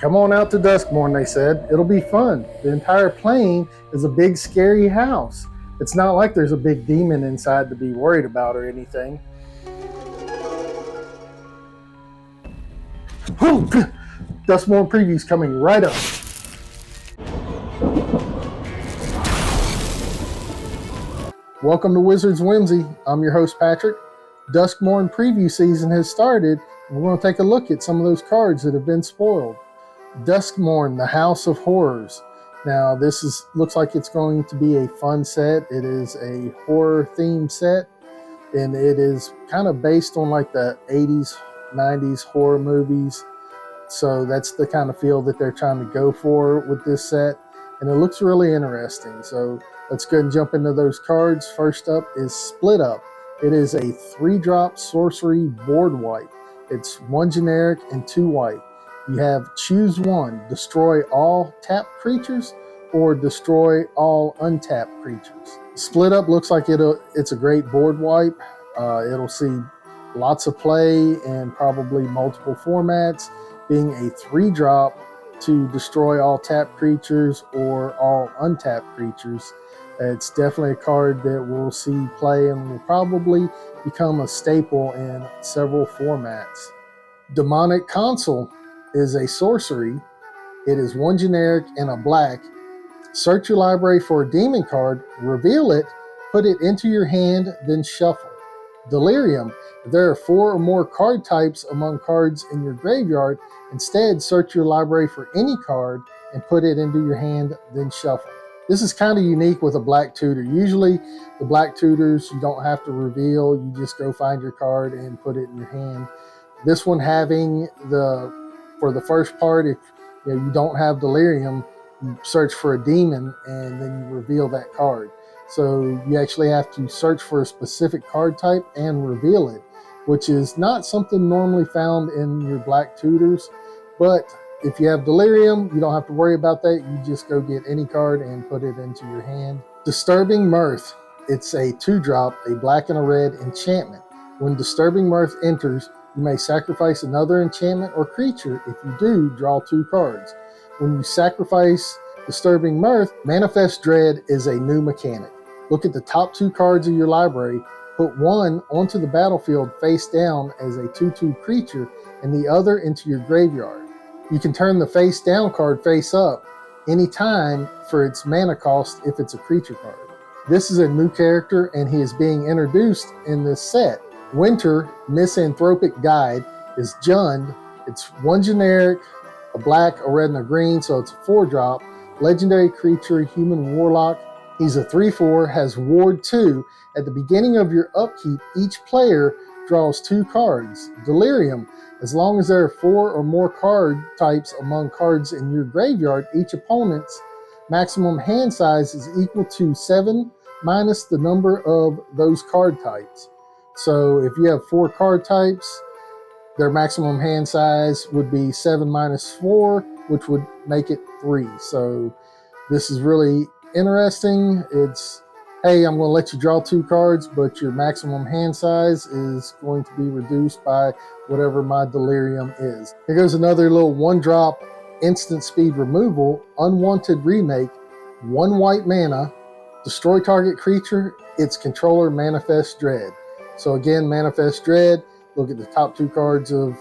Come on out to Duskmourn, they said. It'll be fun. The entire plane is a big scary house. It's not like there's a big demon inside to be worried about or anything. Duskmourn preview's coming right up. Welcome to Wizard's Whimsy. I'm your host, Patrick. Duskmourn preview season has started, and we're going to take a look at some of those cards that have been spoiled. Duskmourn, the House of Horrors. Now, this looks like it's going to be a fun set. It is a horror themed set, and it is kind of based on like the 80s, 90s horror movies. So that's the kind of feel that they're trying to go for with this set, and it looks really interesting. So let's go ahead and jump into those cards. First up is Split Up. It is a 3-drop sorcery board wipe. It's 1 generic and 2 white. You have choose one, destroy all tapped creatures or destroy all untapped creatures. Split Up looks like it's a great board wipe. It'll see lots of play in probably multiple formats, being a 3-drop to destroy all tapped creatures or all untapped creatures. It's definitely a card that we'll see play and will probably become a staple in several formats. Demonic Consul is a sorcery. It is 1 generic and a black. Search your library for a demon card, reveal it, put it into your hand, then shuffle. Delirium. If there are 4 or more card types among cards in your graveyard, instead search your library for any card and put it into your hand, then shuffle. This is kind of unique with a black tutor. Usually the black tutors, you don't have to reveal, you just go find your card and put it in your hand. This one having for the first part, if you don't have Delirium, you search for a demon and then you reveal that card. So you actually have to search for a specific card type and reveal it, which is not something normally found in your black tutors. But if you have Delirium, you don't have to worry about that. You just go get any card and put it into your hand. Disturbing Mirth. It's a 2-drop, a black and a red enchantment. When Disturbing Mirth enters, you may sacrifice another enchantment or creature. If you do, draw 2 cards. When you sacrifice Disturbing Mirth, Manifest Dread is a new mechanic. Look at the top 2 cards of your library, put one onto the battlefield face down as a 2/2 creature and the other into your graveyard. You can turn the face down card face up anytime for its mana cost if it's a creature card. This is a new character and he is being introduced in this set. Winter Misanthropic Guide is Jund. It's 1 generic, a black, a red, and a green, so it's a 4-drop. Legendary creature, human warlock. He's a 3/4, has ward 2. At the beginning of your upkeep, each player draws 2 cards. Delirium. As long as there are 4 or more card types among cards in your graveyard, each opponent's maximum hand size is equal to 7 minus the number of those card types. So if you have 4 card types, their maximum hand size would be 7 minus 4, which would make it 3. So this is really interesting. It's, hey, I'm going to let you draw 2 cards, but your maximum hand size is going to be reduced by whatever my Delirium is. Here goes another little 1-drop instant speed removal, Unwanted Remake, 1 white mana, destroy target creature, its controller Manifest Dread. So again, Manifest Dread, look at the top 2 cards of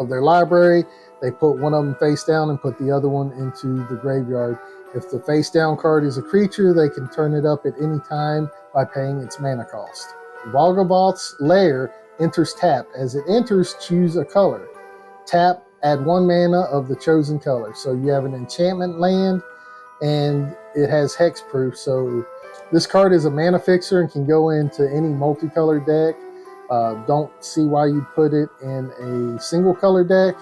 their library. They put one of them face down and put the other one into the graveyard. If the face down card is a creature, they can turn it up at any time by paying its mana cost. Valgavoth's Lair enters tap. As it enters, choose a color. Tap, add 1 mana of the chosen color. So you have an enchantment land and it has hexproof. So this card is a mana fixer and can go into any multicolored deck. Don't see why you'd put it in a single color deck,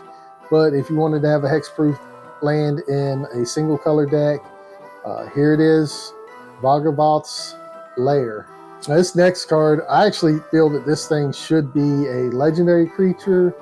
but if you wanted to have a hexproof land in a single color deck, here it is, Valgavoth's Lair. Now this next card, I actually feel that this thing should be a legendary creature.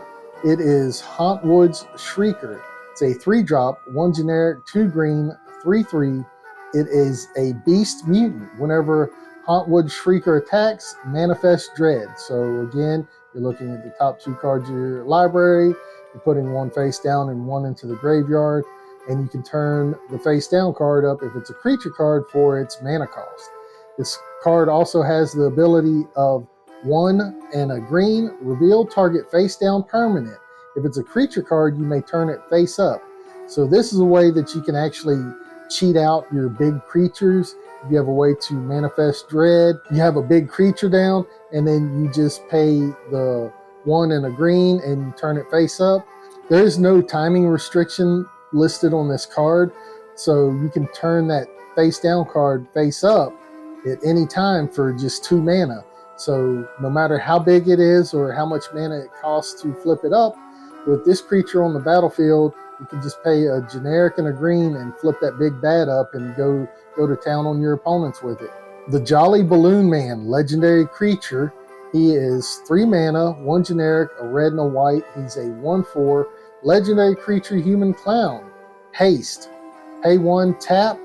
It is Hauntwood's Shrieker. It's a 3-drop, 1 generic, 2 green, 3/3. It is a beast mutant. Whenever Hauntwood Shrieker attacks, Manifest Dread. So again, you're looking at the top 2 cards of your library. You're putting one face down and one into the graveyard, and you can turn the face down card up if it's a creature card for its mana cost. This card also has the ability of 1 and a green, reveal target face down permanent. If it's a creature card, you may turn it face up. So this is a way that you can actually cheat out your big creatures. If you have a way to manifest dread, you have a big creature down, and then you just pay the 1 and a green and you turn it face up. There is no timing restriction listed on this card, so you can turn that face down card face up at any time for just 2 mana. So no matter how big it is or how much mana it costs to flip it up, with this creature on the battlefield, you can just pay a generic and a green and flip that big bad up and go to town on your opponents with it. The Jolly Balloon Man, legendary creature. He is 3 mana, 1 generic, a red and a white. He's a 1/4 legendary creature, human clown. Haste. Pay 1, tap,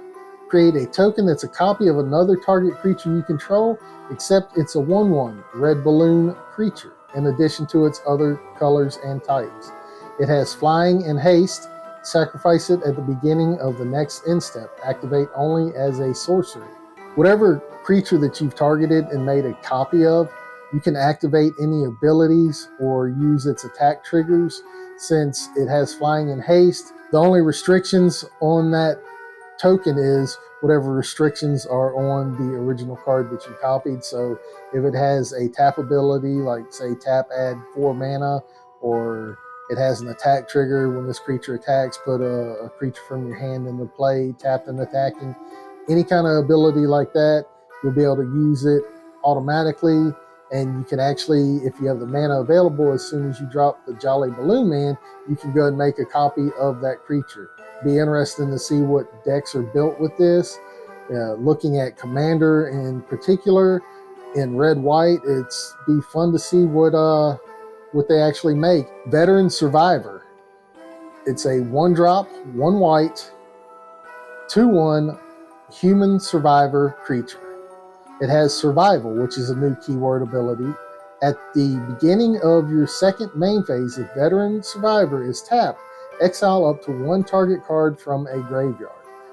create a token that's a copy of another target creature you control, except it's a 1/1 red balloon creature, in addition to its other colors and types. It has flying and haste. Sacrifice it at the beginning of the next end step. Activate only as a sorcery. Whatever creature that you've targeted and made a copy of, you can activate any abilities or use its attack triggers. Since it has flying and haste, the only restrictions on that token is whatever restrictions are on the original card that you copied. So if it has a tap ability, like say tap add 4 mana, or it has an attack trigger, when this creature attacks, put a creature from your hand into play, tapped and attacking, any kind of ability like that, you'll be able to use it automatically. And you can actually, if you have the mana available, as soon as you drop the Jolly Balloon Man, you can go and make a copy of that creature. Be interesting to see what decks are built with this. Looking at Commander in particular, in red-white, it's be fun to see what they actually make. Veteran Survivor. It's a 1-drop, 1 white, 2/1 human survivor creature. It has survival, which is a new keyword ability. At the beginning of your second main phase, if Veteran Survivor is tapped, exile up to 1 target card from a graveyard.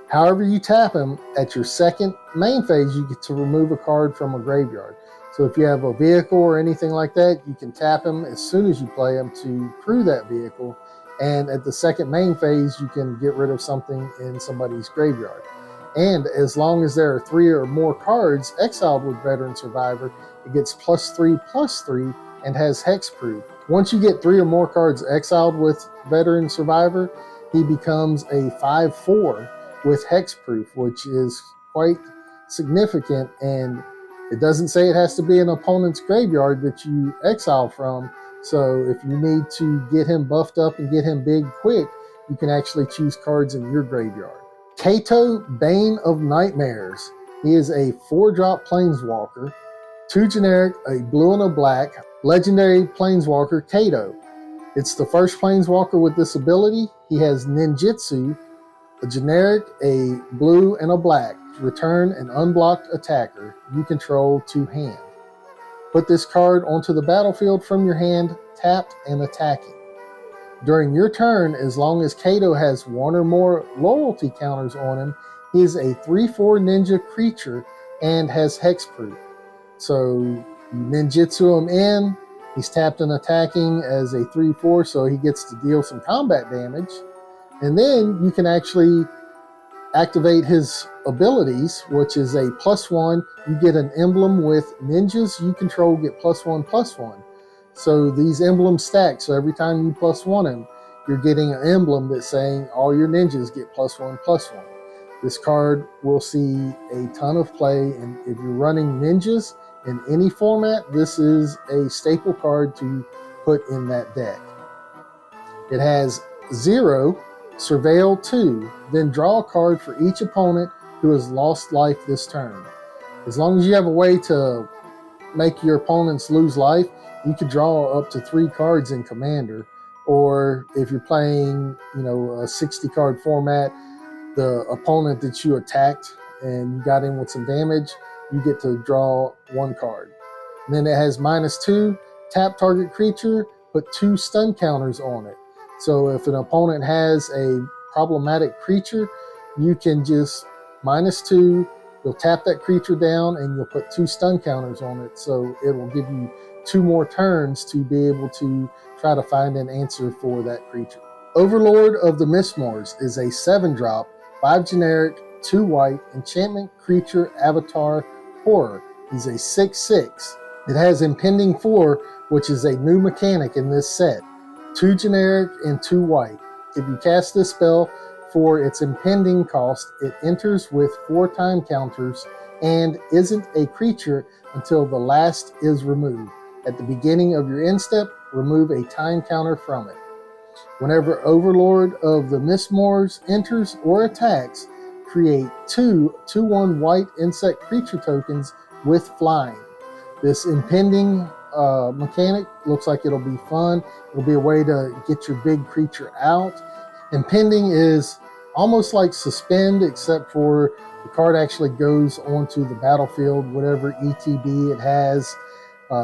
However you tap him, at your second main phase, you get to remove a card from a graveyard. So if you have a vehicle or anything like that, you can tap him as soon as you play him to crew that vehicle. And at the second main phase, you can get rid of something in somebody's graveyard. And as long as there are 3 or more cards exiled with Veteran Survivor, it gets +3/+3 and has hexproof. Once you get 3 or more cards exiled with Veteran Survivor, he becomes a 5/4 with hexproof, which is quite significant. And it doesn't say it has to be an opponent's graveyard that you exile from. So if you need to get him buffed up and get him big quick, you can actually choose cards in your graveyard. Kato, Bane of Nightmares. He is a 4-drop planeswalker, 2 generic, a blue and a black, legendary planeswalker Kato. It's the first planeswalker with this ability. He has ninjutsu, a generic, a blue and a black. Return an unblocked attacker you control to hand. Put this card onto the battlefield from your hand, tapped and attacking. During your turn, as long as Kato has 1 or more loyalty counters on him, he is a 3/4 ninja creature and has hexproof. So you ninjutsu him in, he's tapped and attacking as a 3/4, so he gets to deal some combat damage. And then you can actually activate his abilities, which is a +1. You get an emblem with ninjas you control get +1/+1. So these emblems stack. So every time you +1 him, you're getting an emblem that's saying all your ninjas get +1/+1. This card will see a ton of play, and if you're running ninjas in any format, this is a staple card to put in that deck. It has 0, surveil 2, then draw a card for each opponent who has lost life this turn. As long as you have a way to make your opponents lose life, you could draw up to 3 cards in Commander. Or if you're playing, a 60-card format, the opponent that you attacked and you got in with some damage, you get to draw 1 card. And then it has -2, tap target creature, put 2 stun counters on it. So if an opponent has a problematic creature, you can just -2, you'll tap that creature down and you'll put 2 stun counters on it. So it will give you 2 more turns to be able to try to find an answer for that creature. Overlord of the Mistmoors is a 7-drop, 5 generic, 2 white, enchantment creature avatar horror. He's a 6/6. It has Impending 4, which is a new mechanic in this set. 2 generic and 2 white. If you cast this spell for its impending cost, it enters with 4 time counters and isn't a creature until the last is removed. At the beginning of your end step, remove a time counter from it. Whenever Overlord of the Mistmoors enters or attacks, create 2 2/1 white insect creature tokens with flying. This impending mechanic looks like it'll be fun. It'll be a way to get your big creature out. Impending is almost like Suspend, except for the card actually goes onto the battlefield. Whatever ETB it has,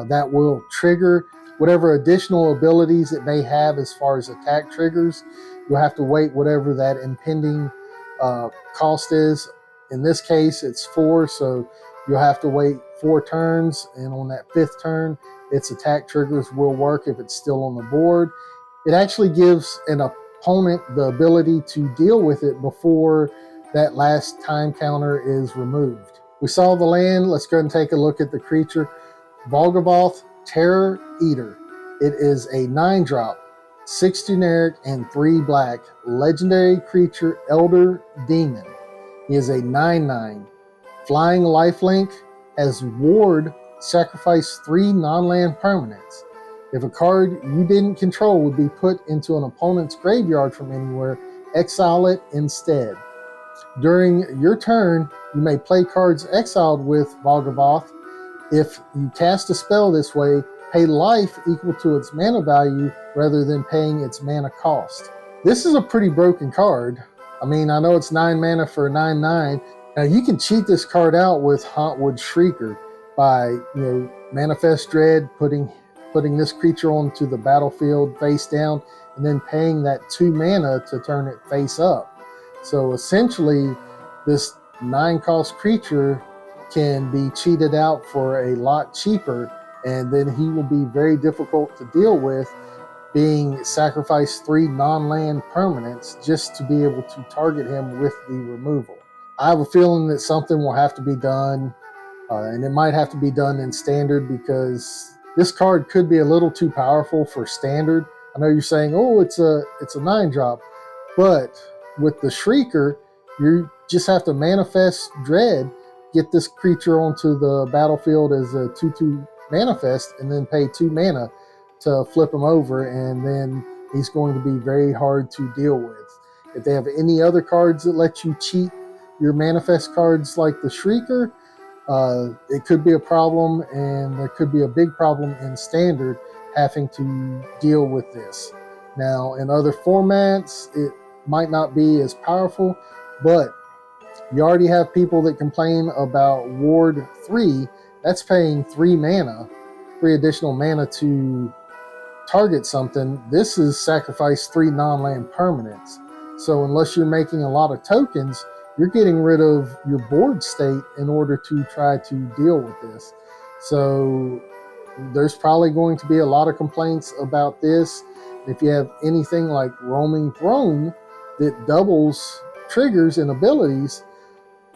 that will trigger whatever additional abilities it may have as far as attack triggers. You'll have to wait whatever that impending cost is. In this case, it's 4, so you'll have to wait 4 turns, and on that 5th turn, its attack triggers will work if it's still on the board. It actually gives an opponent the ability to deal with it before that last time counter is removed. We saw the land. Let's go ahead and take a look at the creature. Volgavoth Terror Eater. It is a 9-drop, 6 generic, and 3 black, legendary creature Elder Demon. He is a 9/9. Flying lifelink, has Ward, sacrifice 3 non-land permanents. If a card you didn't control would be put into an opponent's graveyard from anywhere, exile it instead. During your turn, you may play cards exiled with Volgavoth. If you cast a spell this way, pay life equal to its mana value rather than paying its mana cost. This is a pretty broken card. I mean, I know it's 9 mana for a 9/9. Now you can cheat this card out with Hauntwood Shrieker by, Manifest Dread, putting this creature onto the battlefield face down, and then paying that 2 mana to turn it face up. So essentially, this 9-cost creature can be cheated out for a lot cheaper, and then he will be very difficult to deal with, being sacrificed 3 non-land permanents just to be able to target him with the removal. I have a feeling that something will have to be done, and it might have to be done in Standard, because this card could be a little too powerful for Standard. I know you're saying, oh, it's a 9-drop, but with the Shrieker, you just have to Manifest Dread, get this creature onto the battlefield as a 2/2 manifest, and then pay 2 mana to flip him over, and then he's going to be very hard to deal with. If they have any other cards that let you cheat your manifest cards like the Shrieker, it could be a problem, and there could be a big problem in Standard having to deal with this. Now, in other formats, it might not be as powerful, but you already have people that complain about Ward 3. That's paying 3 additional mana to target something. This is sacrifice 3 non-land permanents. So unless you're making a lot of tokens, you're getting rid of your board state in order to try to deal with this. So there's probably going to be a lot of complaints about this. If you have anything like Roaming Throne that doubles triggers and abilities,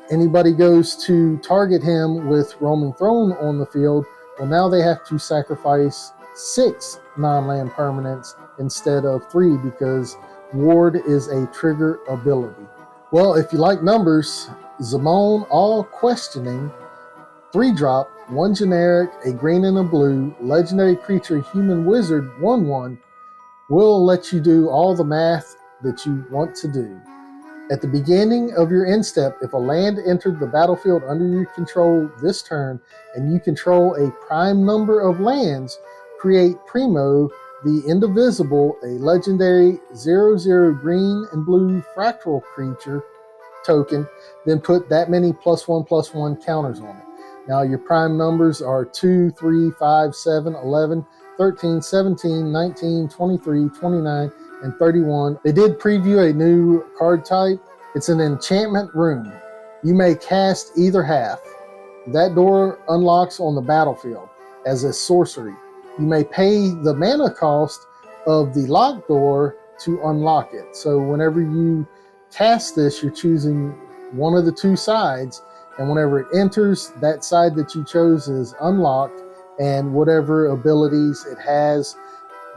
anybody goes to target him with Roaming Throne on the field, well, now they have to sacrifice 6 non-land permanents instead of 3, because Ward is a trigger ability. Well, if you like numbers, Zamon All Questioning, 3-drop, 1 generic, a green and a blue, legendary creature, human wizard, 1/1, will let you do all the math that you want to do. At the beginning of your end step, if a land entered the battlefield under your control this turn, and you control a prime number of lands, create Primo, the Indivisible, a legendary 0/0 green and blue fractal creature token, then put that many +1/+1 counters on it. Now your prime numbers are 2, 3, 5, 7, 11, 13, 17, 19, 23, 29, and 31. They did preview a new card type. It's an enchantment room. You may cast either half. That door unlocks on the battlefield as a sorcery. You may pay the mana cost of the locked door to unlock it. So whenever you cast this, you're choosing one of the two sides, and whenever it enters, that side that you chose is unlocked, and whatever abilities it has,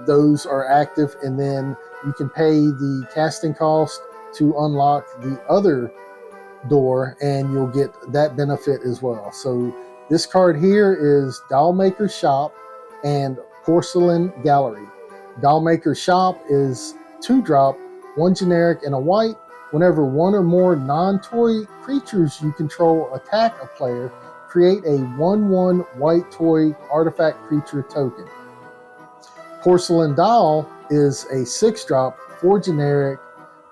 those are active, and then you can pay the casting cost to unlock the other door, and you'll get that benefit as well. So this card here is Dollmaker's Shop and Porcelain Gallery. Dollmaker's Shop is 2-drop, 1 generic and a white. Whenever one or more non-toy creatures you control attack a player, create a 1/1 white toy artifact creature token. Porcelain Doll is a 6-drop, 4 generic,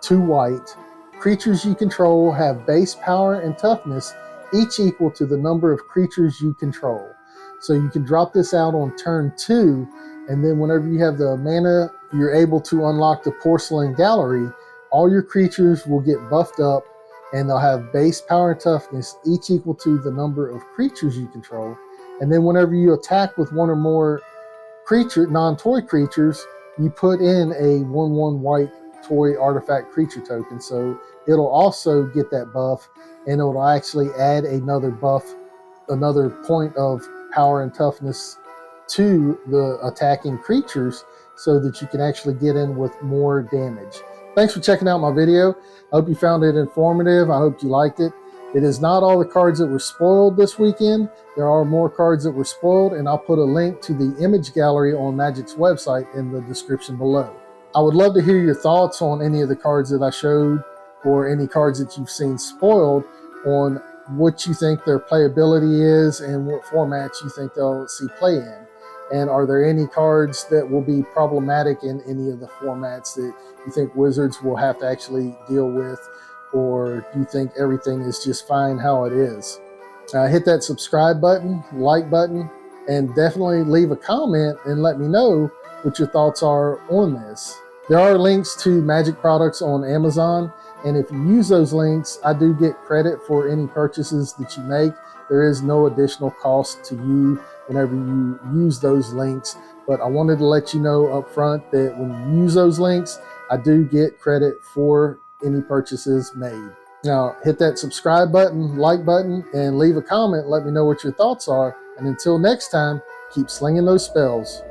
2 white. Creatures you control have base power and toughness, each equal to the number of creatures you control. So you can drop this out on turn 2, and then whenever you have the mana, you're able to unlock the Porcelain Gallery. All your creatures will get buffed up, and they'll have base power and toughness, each equal to the number of creatures you control. And then whenever you attack with one or more non-toy creatures, you put in a 1/1 white toy artifact creature token. So it'll also get that buff, and it'll actually add another buff, another point of power and toughness to the attacking creatures, so that you can actually get in with more damage. Thanks for checking out my video. I hope you found it informative. I hope you liked it. It is not all the cards that were spoiled this weekend. There are more cards that were spoiled, and I'll put a link to the image gallery on Magic's website in the description below. I would love to hear your thoughts on any of the cards that I showed, or any cards that you've seen spoiled, on what you think their playability is and what formats you think they'll see play in. And are there any cards that will be problematic in any of the formats that you think Wizards will have to actually deal with, or do you think everything is just fine how it is? Hit that subscribe button, like button, and definitely leave a comment and let me know what your thoughts are on this. There are links to Magic products on Amazon, and if you use those links, I do get credit for any purchases that you make. There is no additional cost to you whenever you use those links, but I wanted to let you know up front that when you use those links, I do get credit for any purchases made. Now, hit that subscribe button, like button, and leave a comment. Let me know what your thoughts are. And until next time, keep slinging those spells.